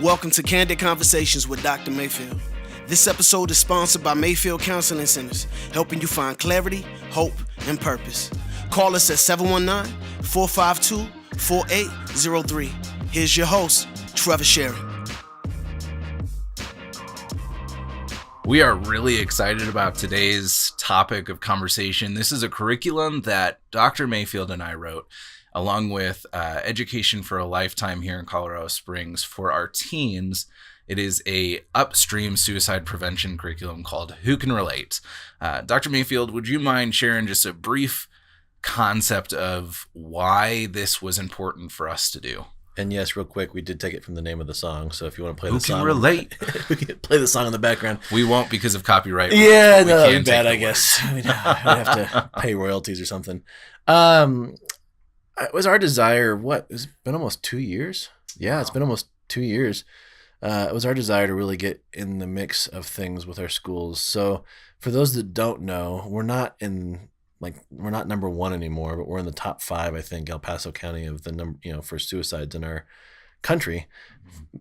Welcome to Candid Conversations with Dr. Mayfield. This episode is sponsored by Mayfield Counseling Centers, helping you find clarity, hope, and purpose. Call us at 719-452-4803. Here's your host, Trevor Sherry. We are really excited about today's topic of conversation. This is a curriculum that Dr. Mayfield and I wrote, along with Education for a Lifetime here in Colorado Springs for our teens. It is a upstream suicide prevention curriculum called Who Can Relate? Dr. Mayfield, would you mind sharing just a brief concept of why this was important for us to do? And yes, real quick, we did take it from the name of the song. So if you want to play the song, Who Can Relate? We can play the song in the background. We won't because of copyright. Yeah, no, that'd be bad, I guess. We'd have to pay royalties or something. It was our desire, it's been almost 2 years? Yeah, It's been almost 2 years. It was our desire to really get in the mix of things with our schools. So for those that don't know, we're not number one anymore, but we're in the top 5, I think, El Paso County of the number, for suicides in our country.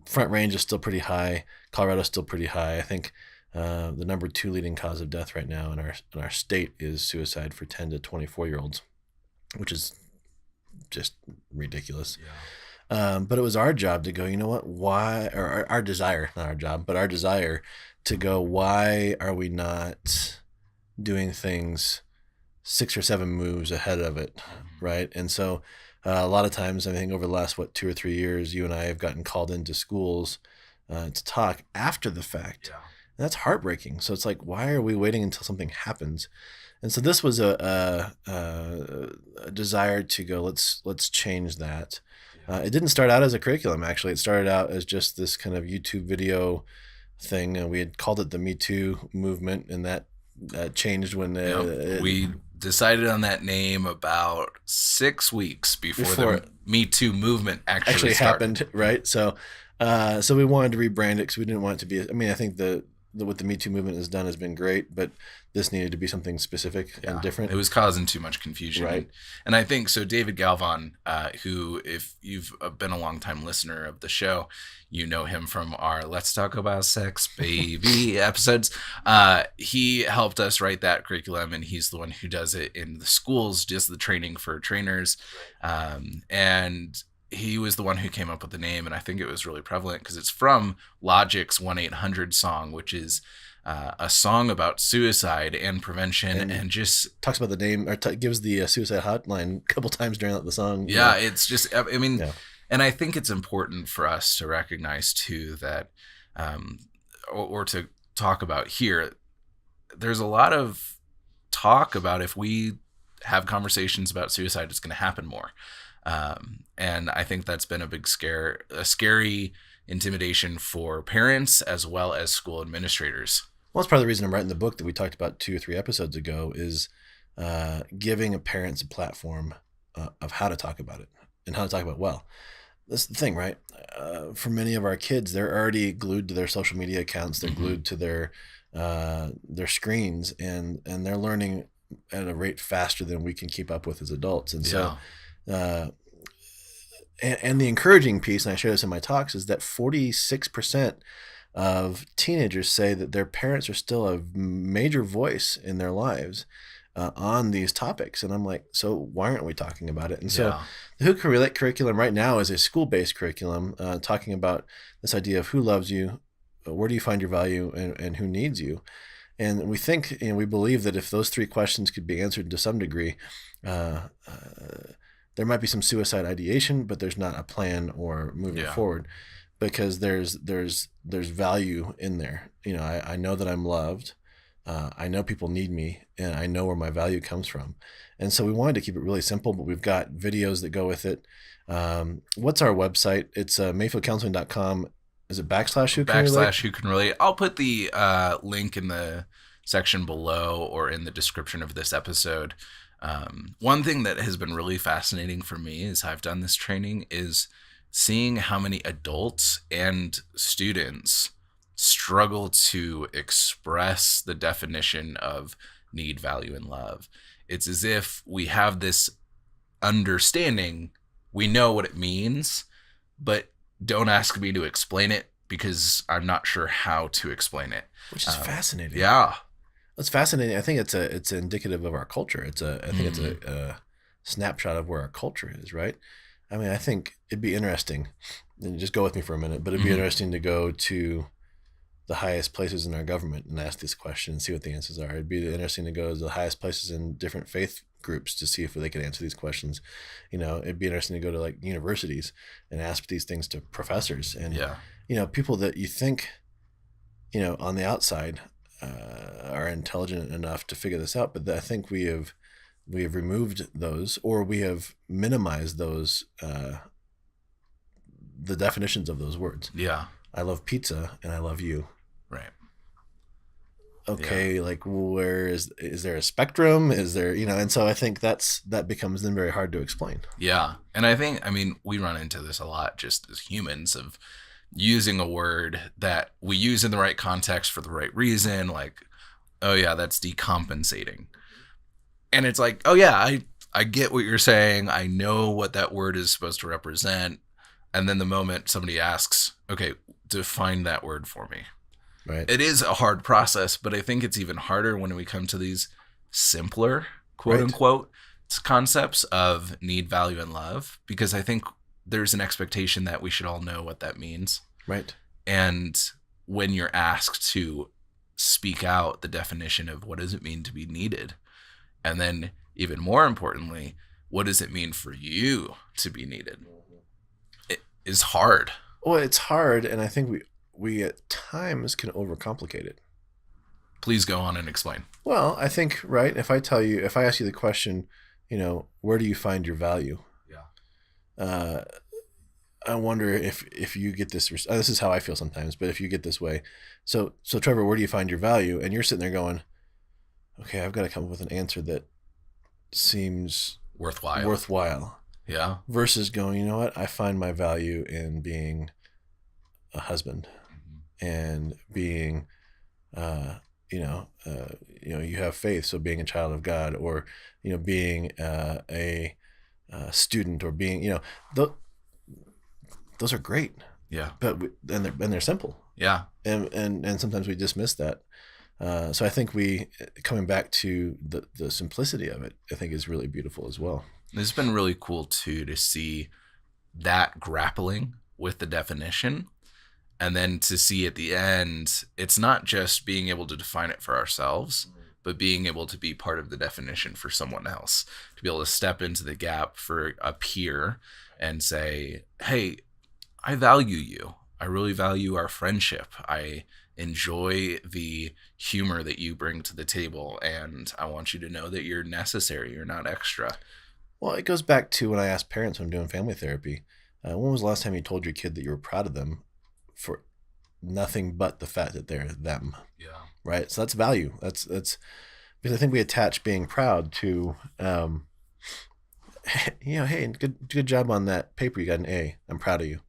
Front Range is still pretty high. Colorado's still pretty high. I think the number 2 leading cause of death right now in our state is suicide for 10 to 24-year-olds, which is just ridiculous. Yeah. But it was our job to go, why, or our desire, not our job, but our desire to go, why are we not doing things 6 or 7 moves ahead of it, right? And so a lot of times, I think over the last, 2 or 3 years, you and I have gotten called into schools to talk after the fact. Yeah. And that's heartbreaking. So it's like, why are we waiting until something happens? And so this was a desire to go, let's change that. It didn't start out as a curriculum, actually. It started out as just this kind of YouTube video thing. And we had called it the Me Too movement, and that changed when we decided on that name about 6 weeks before the Me Too movement actually happened, right? So we wanted to rebrand it because we didn't want it to be. I think what the Me Too movement has done has been great, but this needed to be something specific and different. It was causing too much confusion. Right. And I think so. David Galvan, who, if you've been a longtime listener of the show, you know him from our Let's Talk About Sex, Baby episodes. He helped us write that curriculum, and he's the one who does it in the schools, just the training for trainers. And he was the one who came up with the name, and I think it was really prevalent because it's from Logic's 1-800 song, which is a song about suicide and prevention, and just talks about the name, or gives the suicide hotline a couple times during the song. Yeah, it's just, and I think it's important for us to recognize too that, or to talk about here, there's a lot of talk about if we have conversations about suicide, it's going to happen more. And I think that's been a scary intimidation for parents as well as school administrators. Well, that's part of the reason I'm writing the book that we talked about 2 or 3 episodes ago is giving parents a platform of how to talk about it and how to talk about it well. That's the thing, right? For many of our kids, they're already glued to their social media accounts. They're glued to their screens, and they're learning at a rate faster than we can keep up with as adults. And so, and the encouraging piece, and I share this in my talks, is that 46% of teenagers say that their parents are still a major voice in their lives on these topics. And I'm like, so why aren't we talking about it? And so the Who Can Relate curriculum right now is a school-based curriculum talking about this idea of who loves you, where do you find your value, and who needs you. And we think, we believe that if those 3 questions could be answered to some degree, there might be some suicide ideation, but there's not a plan or moving forward, because there's value in there. I know that I'm loved. I know people need me, and I know where my value comes from. And so we wanted to keep it really simple, but we've got videos that go with it. What's our website? It's mayfieldcounseling.com. Is it / Who Can Relate? Who Can Relate? I'll put the link in the section below or in the description of this episode. One thing that has been really fascinating for me as I've done this training is seeing how many adults and students struggle to express the definition of need, value, and love. It's as if we have this understanding, we know what it means, but don't ask me to explain it because I'm not sure how to explain it. Which is fascinating. Yeah. It's fascinating. I think it's indicative of our culture. I think it's a snapshot of where our culture is, right? I mean, I think it'd be interesting, and just go with me for a minute, but it'd be interesting to go to the highest places in our government and ask this question and see what the answers are. It'd be interesting to go to the highest places in different faith groups to see if they could answer these questions. It'd be interesting to go to like universities and ask these things to professors and, people that you think, on the outside are intelligent enough to figure this out. But I think we have removed those, or we have minimized those, the definitions of those words. Yeah. I love pizza and I love you. Right. Okay. Yeah. Like where is there a spectrum? Is there, and so I think that becomes then very hard to explain. Yeah. And I think, we run into this a lot just as humans of using a word that we use in the right context for the right reason. Like, oh yeah, that's decompensating. And it's like, oh yeah, I get what you're saying. I know what that word is supposed to represent. And then the moment somebody asks, okay, define that word for me. Right. It is a hard process, but I think it's even harder when we come to these simpler, quote unquote, concepts of need, value, and love, because I think there's an expectation that we should all know what that means. Right. And when you're asked to speak out the definition of what does it mean to be needed, and then even more importantly, what does it mean for you to be needed? It is hard. Well, it's hard, and I think we at times can overcomplicate it. Please go on and explain. Well, I think, right, if I ask you the question, where do you find your value? Yeah. I wonder if you get this. This is how I feel sometimes, but if you get this way, so Trevor, where do you find your value? And you're sitting there going, okay, I've got to come up with an answer that seems worthwhile. Yeah. Versus going, you know what? I find my value in being a husband and being, you have faith. So being a child of God, or, being a student, or being, those are great. Yeah. But they're simple. Yeah. And sometimes we dismiss that. So I think coming back to the simplicity of it, I think is really beautiful as well. It's been really cool too to see that grappling with the definition, and then to see at the end, it's not just being able to define it for ourselves, but being able to be part of the definition for someone else, to be able to step into the gap for a peer and say, hey, I value you. I really value our friendship. I enjoy the humor that you bring to the table, and I want you to know that you're necessary. You're not extra. Well, it goes back to when I ask parents when I'm doing family therapy, when was the last time you told your kid that you were proud of them for nothing but the fact that they're them? Yeah. Right. So that's value. That's because I think we attach being proud to, hey, good job on that paper. You got an A. I'm proud of you.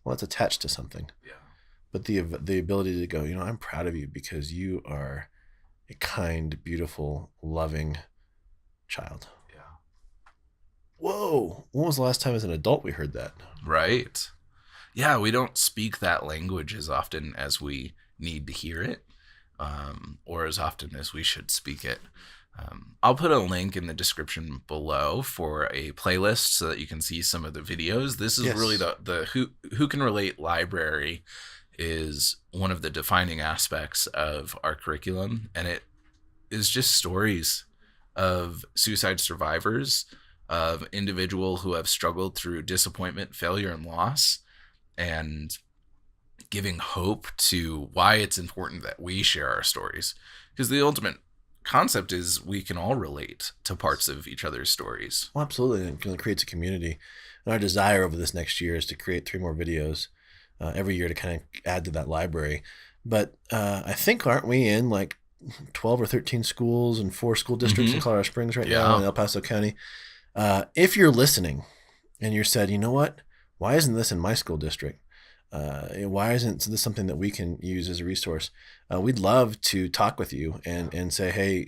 Well, it's attached to something. Yeah. But the ability to go, I'm proud of you because you are a kind, beautiful, loving child. Yeah. Whoa. When was the last time as an adult we heard that? Right. Yeah, we don't speak that language as often as we need to hear it, or as often as we should speak it. I'll put a link in the description below for a playlist so that you can see some of the videos. This is really the Who Can Relate library is one of the defining aspects of our curriculum, and it is just stories of suicide survivors, of individuals who have struggled through disappointment, failure, and loss, and giving hope to why it's important that we share our stories. Because the ultimate concept is we can all relate to parts of each other's stories. Well, absolutely. It creates a community. And our desire over this next year is to create 3 more videos every year to kind of add to that library. But I think, aren't we in like 12 or 13 schools and 4 school districts in Colorado Springs right now in El Paso County? If you're listening and you said, you know what, why isn't this in my school district? Why isn't this something that we can use as a resource? We'd love to talk with you and say, hey,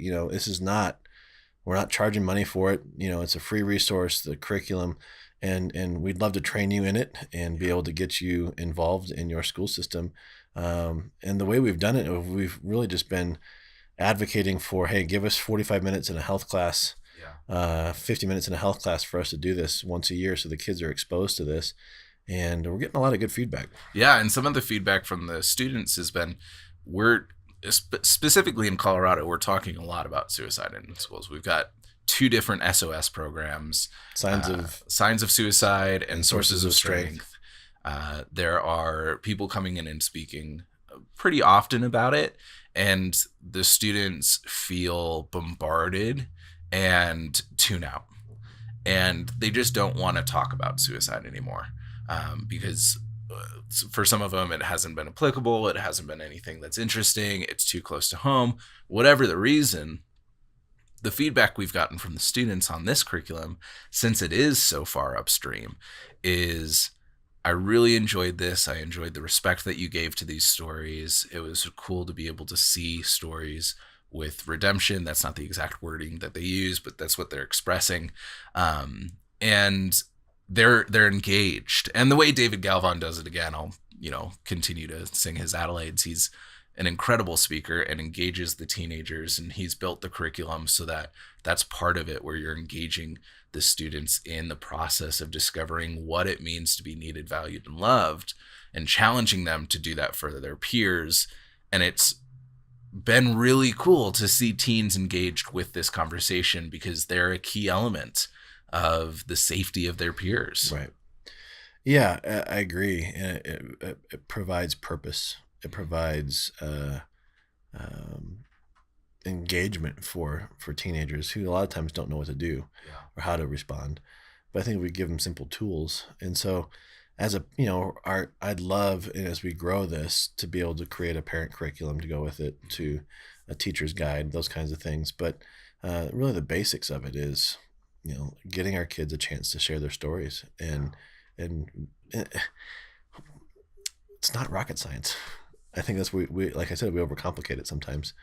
we're not charging money for it. It's a free resource. The curriculum and we'd love to train you in it and be able to get you involved in your school system. And the way we've done it, we've really just been advocating for, hey, give us 45 minutes in a health class, 50 minutes in a health class for us to do this once a year so the kids are exposed to this. And we're getting a lot of good feedback. Yeah, and some of the feedback from the students has been, we're specifically in Colorado, we're talking a lot about suicide in schools. We've got 2 different SOS programs, signs of suicide and sources of strength. There are people coming in and speaking pretty often about it, and the students feel bombarded and tune out, and they just don't want to talk about suicide anymore, because for some of them it hasn't been applicable, it hasn't been anything that's interesting, it's too close to home, whatever the reason. The feedback we've gotten from the students on this curriculum, since it is so far upstream, is, I really enjoyed this. I enjoyed the respect that you gave to these stories. It was cool to be able to see stories with redemption. That's not the exact wording that they use, but that's what they're expressing. And they're engaged. And the way David Galvan does it, again, I'll continue to sing his accolades. He's an incredible speaker and engages the teenagers, and he's built the curriculum so that that's part of it, where you're engaging the students in the process of discovering what it means to be needed, valued, and loved, and challenging them to do that for their peers. And it's been really cool to see teens engaged with this conversation, because they're a key element of the safety of their peers. Right. Yeah, I agree. It provides purpose. It provides engagement for teenagers who a lot of times don't know what to do or how to respond. But I think we give them simple tools. And so as I'd love, as we grow this, to be able to create a parent curriculum to go with it, to a teacher's guide, those kinds of things. But really the basics of it is, getting our kids a chance to share their stories. And it's not rocket science. I think that's we like I said, we overcomplicate it sometimes.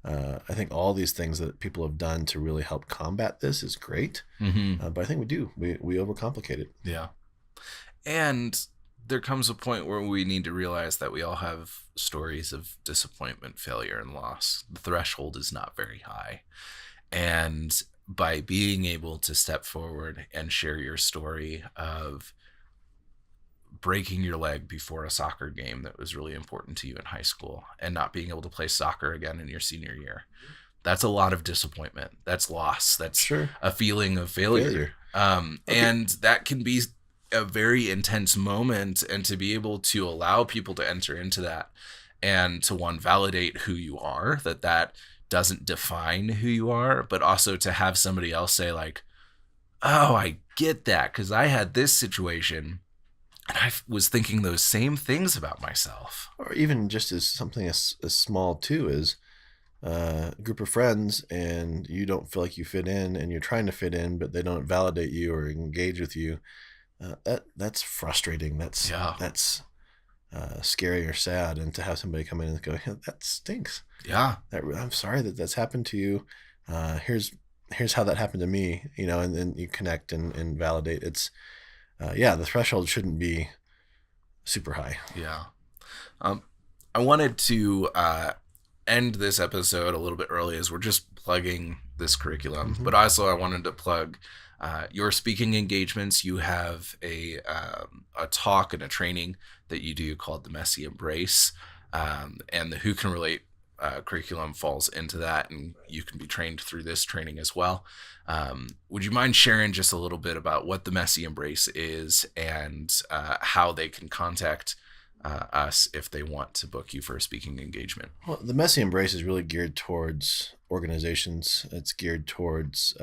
I think all these things that people have done to really help combat this is great. Mm-hmm. But I think we overcomplicate it. Yeah. And there comes a point where we need to realize that we all have stories of disappointment, failure, and loss. The threshold is not very high. And by being able to step forward and share your story of breaking your leg before a soccer game that was really important to you in high school and not being able to play soccer again in your senior year, that's a lot of disappointment. That's loss. That's a feeling of failure. And that can be a very intense moment, and to be able to allow people to enter into that and to validate who you are, that doesn't define who you are, but also to have somebody else say like, oh, I get that, because I had this situation and I was thinking those same things about myself. Or even just as something as small too, is a group of friends and you don't feel like you fit in, and you're trying to fit in, but they don't validate you or engage with you. That's frustrating. That's scary or sad. And to have somebody come in and go, that stinks. Yeah. I'm sorry that's happened to you. Here's how that happened to me, and then you connect and validate. It's, the threshold shouldn't be super high. Yeah. I wanted to end this episode a little bit early, as we're just plugging this curriculum, but also I wanted to plug your speaking engagements. You have a talk and a training that you do called the Messy Embrace, and the Who Can Relate curriculum falls into that, and you can be trained through this training as well. Would you mind sharing just a little bit about what the Messy Embrace is, and how they can contact us if they want to book you for a speaking engagement? Well, the Messy Embrace is really geared towards organizations. It's geared towards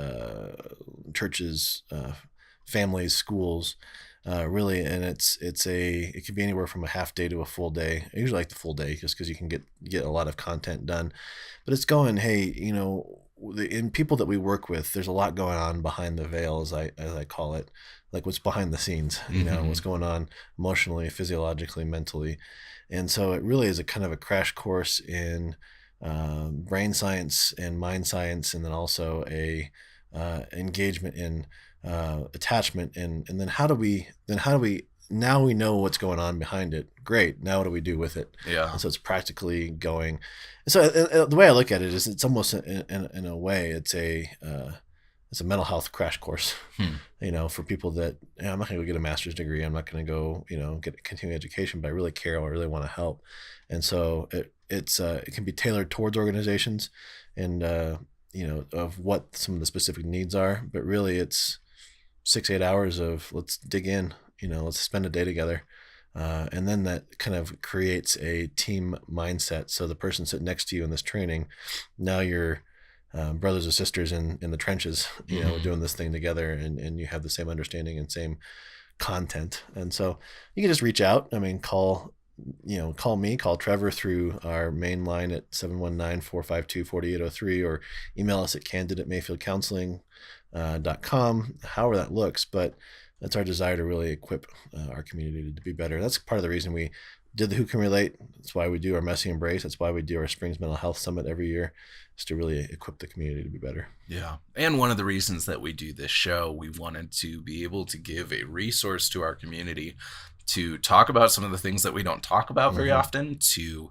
churches, families, schools, really. And it could be anywhere from a half day to a full day. I usually like the full day just because you can get a lot of content done. But it's going, hey, in people that we work with, there's a lot going on behind the veil, as I call it, like what's behind the scenes, what's going on emotionally, physiologically, mentally. And so it really is a kind of a crash course in brain science and mind science, and then also a engagement in attachment, and then how do we now we know what's going on behind it. Great. Now what do we do with it? Yeah. And so it's practically going. So the way I look at it is it's almost in a way it's a mental health crash course, for people that I'm not going to go get a master's degree. I'm not going to go, get a continuing education, but I really care. I really want to help. And so it can be tailored towards organizations and, of what some of the specific needs are, but really it's 6-8 hours of let's dig in, let's spend a day together. And then that kind of creates a team mindset. So the person sitting next to you in this training, now you're brothers or sisters in the trenches, doing this thing together, and you have the same understanding and same content. And so you can just reach out. I mean, call me, call Trevor through our main line at 719-452-4803, or email us at candid@mayfieldcounseling.com, however that looks. But that's our desire to really equip our community to be better. That's part of the reason we did the Who Can Relate. That's why we do our Messy Embrace. That's why we do our Springs Mental Health Summit every year, is to really equip the community to be better. Yeah. And one of the reasons that we do this show, we wanted to be able to give a resource to our community to talk about some of the things that we don't talk about very often, to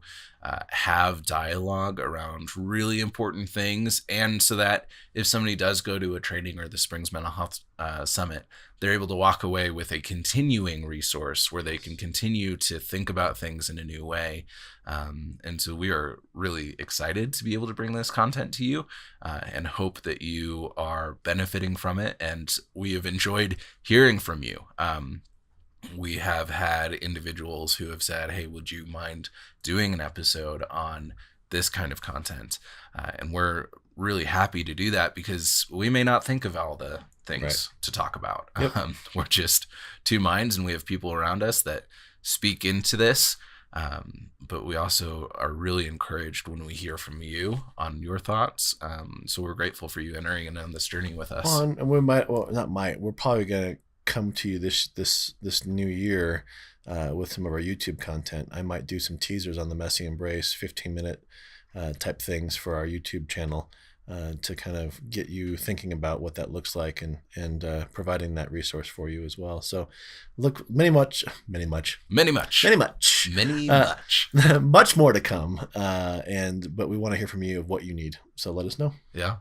have dialogue around really important things. And so that if somebody does go to a training or the Springs Mental Health Summit, they're able to walk away with a continuing resource where they can continue to think about things in a new way. And so we are really excited to be able to bring this content to you and hope that you are benefiting from it. And we have enjoyed hearing from you. We have had individuals who have said, hey, would you mind doing an episode on this kind of content? And we're really happy to do that because we may not think of all the things to talk about. Yep. We're just two minds, and we have people around us that speak into this. But we also are really encouraged when we hear from you on your thoughts. So we're grateful for you entering in on this journey with us. And we we're probably going to come to you this new year with some of our YouTube content. I might do some teasers on the Messy Embrace, 15-minute type things for our YouTube channel to kind of get you thinking about what that looks like and providing that resource for you as well. So look, much more to come. But we want to hear from you of what you need. So let us know. Yeah.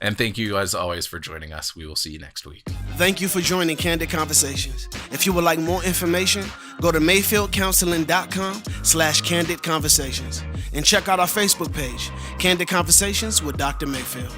And thank you, as always, for joining us. We will see you next week. Thank you for joining Candid Conversations. If you would like more information, go to mayfieldcounseling.com/Candid Conversations and check out our Facebook page, Candid Conversations with Dr. Mayfield.